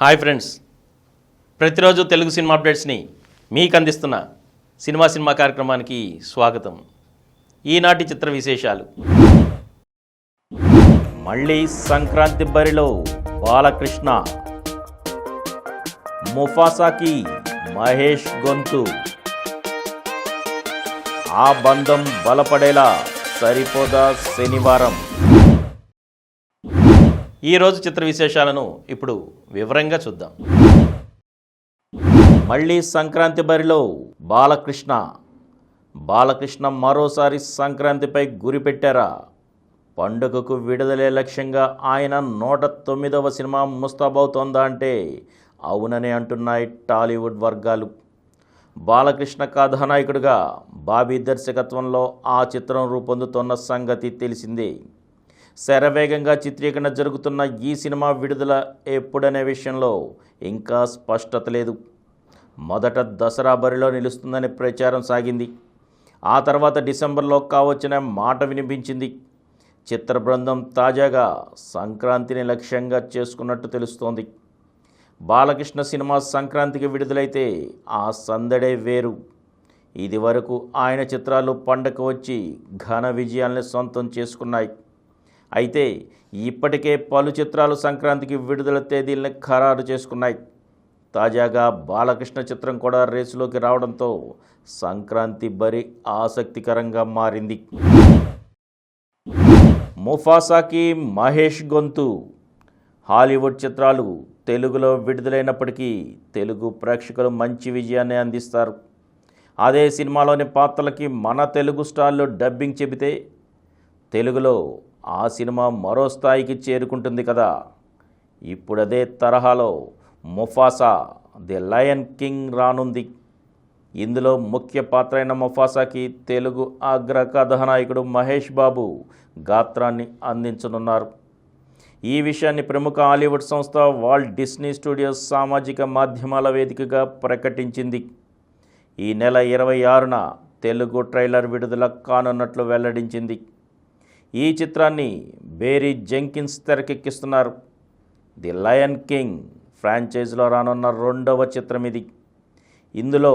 Hi friends, ప్రతిరోజు Telugu cinema అప్డేట్స్ని మీకు అందిస్తున్న సినిమా కార్యక్రమానికి స్వాగతం. ఈనాటి చిత్ర విశేషాలు. మళ్ళీ సంక్రాంతి బరిలో బాలకృష్ణ, ముఫాసాకి మహేష్ గొంతు, ఆ బంధం బలపడేలా సరిపోదా శనివారం. ఈరోజు చిత్ర విశేషాలను ఇప్పుడు వివరంగా చూద్దాం. మళ్ళీ సంక్రాంతి బరిలో బాలకృష్ణ మరోసారి సంక్రాంతిపై గురిపెట్టారా? పండుగకు విడుదలే లక్ష్యంగా ఆయన 109వ సినిమా ముస్తాబవుతోందా అంటే అవుననే అంటున్నాయి టాలీవుడ్ వర్గాలు. బాలకృష్ణ కథానాయకుడిగా బాబీ దర్శకత్వంలో ఆ చిత్రం రూపొందుతున్న సంగతి తెలిసిందే. శరవేగంగా చిత్రీకరణ జరుగుతున్న ఈ సినిమా విడుదల ఎప్పుడనే విషయంలో ఇంకా స్పష్టత లేదు. మొదట దసరా బరిలో నిలుస్తుందని ప్రచారం సాగింది. ఆ తర్వాత డిసెంబర్లో కావచ్చనే మాట వినిపించింది. చిత్ర బృందం తాజాగా సంక్రాంతిని లక్ష్యంగా చేసుకున్నట్టు తెలుస్తోంది. బాలకృష్ణ సినిమా సంక్రాంతికి విడుదలైతే ఆ సందడే వేరు. ఇది వరకు ఆయన చిత్రాలు పండగకు వచ్చి ఘన విజయాల్ని సొంతం చేసుకున్నాయి. అయితే ఇప్పటికే పలు చిత్రాలు సంక్రాంతికి విడుదల తేదీల్ని ఖరారు చేసుకున్నాయి. తాజాగా బాలకృష్ణ చిత్రం కూడా రేసులోకి రావడంతో సంక్రాంతి బరి ఆసక్తికరంగా మారింది. ముఫాసాకి మహేష్ గొంతు. హాలీవుడ్ చిత్రాలు తెలుగులో విడుదలైనప్పటికీ తెలుగు ప్రేక్షకులు మంచి విజయాన్ని అందిస్తారు. అదే సినిమాలోని పాత్రలకి మన తెలుగు స్టార్లు డబ్బింగ్ చెబితే తెలుగులో ఆ సినిమా మరో స్థాయికి చేరుకుంటుంది కదా. ఇప్పుడదే తరహాలో ముఫాసా ది లయన్ కింగ్ రానుంది. ఇందులో ముఖ్య పాత్ర అయిన ముఫాసాకి తెలుగు అగ్ర కథానాయకుడు మహేష్ బాబు గాత్రాన్ని అందించనున్నారు. ఈ విషయాన్ని ప్రముఖ హాలీవుడ్ సంస్థ వాల్ట్ డిస్నీ స్టూడియోస్ సామాజిక మాధ్యమాల వేదికగా ప్రకటించింది. ఈ నెల 26న తెలుగు ట్రైలర్ విడుదల కానున్నట్లు వెల్లడించింది. ఈ చిత్రాన్ని బేరీ జెంకిన్స్ తెరకెక్కిస్తున్నారు. ది లయన్ కింగ్ ఫ్రాంచైజీలో రానున్న 2వ చిత్రం ఇది. ఇందులో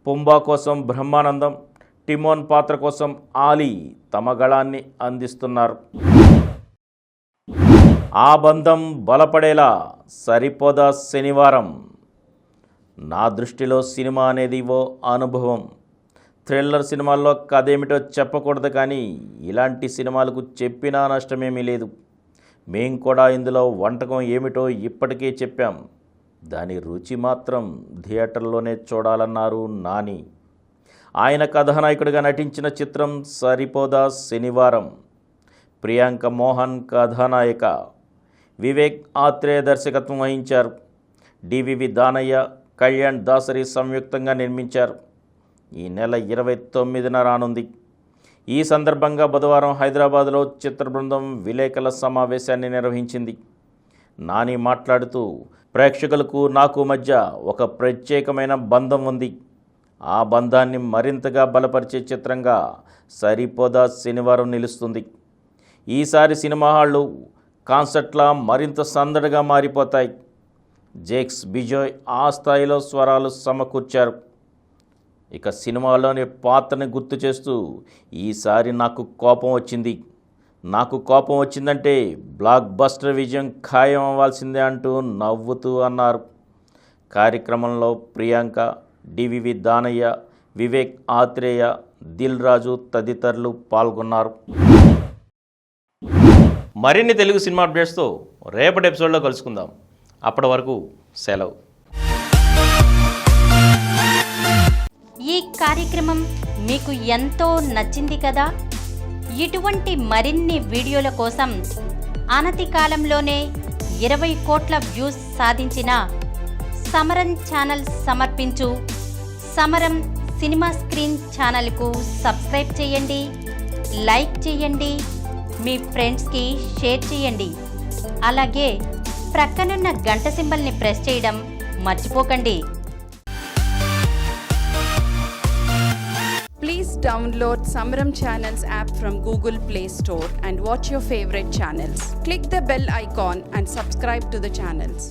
పుంబా కోసం బ్రహ్మానందం, టిమోన్ పాత్ర కోసం ఆలీ తమ గళాన్ని అందిస్తున్నారు. ఆ బంధం బలపడేలా సరిపోదా శనివారం. నా దృష్టిలో సినిమా అనేది ఓ అనుభవం. థ్రిల్లర్ సినిమాల్లో కథేమిటో చెప్పకూడదు, కానీ ఇలాంటి సినిమాలకు చెప్పినా నష్టమేమీ లేదు. మేం కూడా ఇందులో వంటకం ఏమిటో ఇప్పటికే చెప్పాం. దాని రుచి మాత్రం థియేటర్లోనే చూడాలన్నారు నాని. ఆయన కథానాయకుడిగా నటించిన చిత్రం సరిపోదా శనివారం. ప్రియాంక మోహన్ కథానాయిక, వివేక్ ఆత్రేయ దర్శకత్వం వహించారు. డివివి దానయ్య, కళ్యాణ్ దాసరి సంయుక్తంగా నిర్మించారు. ఈ నెల 29న రానుంది. ఈ సందర్భంగా బుధవారం హైదరాబాద్లో చిత్ర బృందం విలేకరుల సమావేశాన్ని నిర్వహించింది. నాని మాట్లాడుతూ, ప్రేక్షకులకు నాకు మధ్య ఒక ప్రత్యేకమైన బంధం ఉంది. ఆ బంధాన్ని మరింతగా బలపరిచే చిత్రంగా సరిపోదా శనివారం నిలుస్తుంది. ఈసారి సినిమా హాళ్ళు కాన్సర్ట్లా మరింత సందడిగా మారిపోతాయి. జేక్స్ బిజోయ్ ఆ స్థాయిలో స్వరాలు సమకూర్చారు. ఇక సినిమాలోని పాత్రని గుర్తు చేస్తూ, ఈసారి నాకు కోపం వచ్చిందంటే బ్లాక్ బస్టర్ విజయం ఖాయం అవ్వాల్సిందే అంటూ నవ్వుతూ అన్నారు. కార్యక్రమంలో ప్రియాంక, డివివి దానయ్య, వివేక్ ఆత్రేయ, దిల్ రాజు తదితరులు పాల్గొన్నారు. మరిన్ని తెలుగు సినిమా అప్డేట్స్తో రేపటి ఎపిసోడ్లో కలుసుకుందాం. అప్పటి వరకు సెలవు. ఈ కార్యక్రమం మీకు ఎంతో నచ్చింది కదా. ఇటువంటి మరిన్ని వీడియోల కోసం అనతి కాలంలోనే 20 కోట్ల వ్యూస్ సాధించిన సమరం ఛానల్ సమర్పించు సమరం సినిమా స్క్రీన్ ఛానల్కు సబ్స్క్రైబ్ చేయండి, లైక్ చేయండి, మీ ఫ్రెండ్స్కి షేర్ చేయండి. అలాగే ప్రక్కనున్న గంట సింబల్ని ప్రెస్ చేయడం మర్చిపోకండి. Please download Samaram Channels app from Google Play Store and watch your favorite channels. Click the bell icon and subscribe to the channels.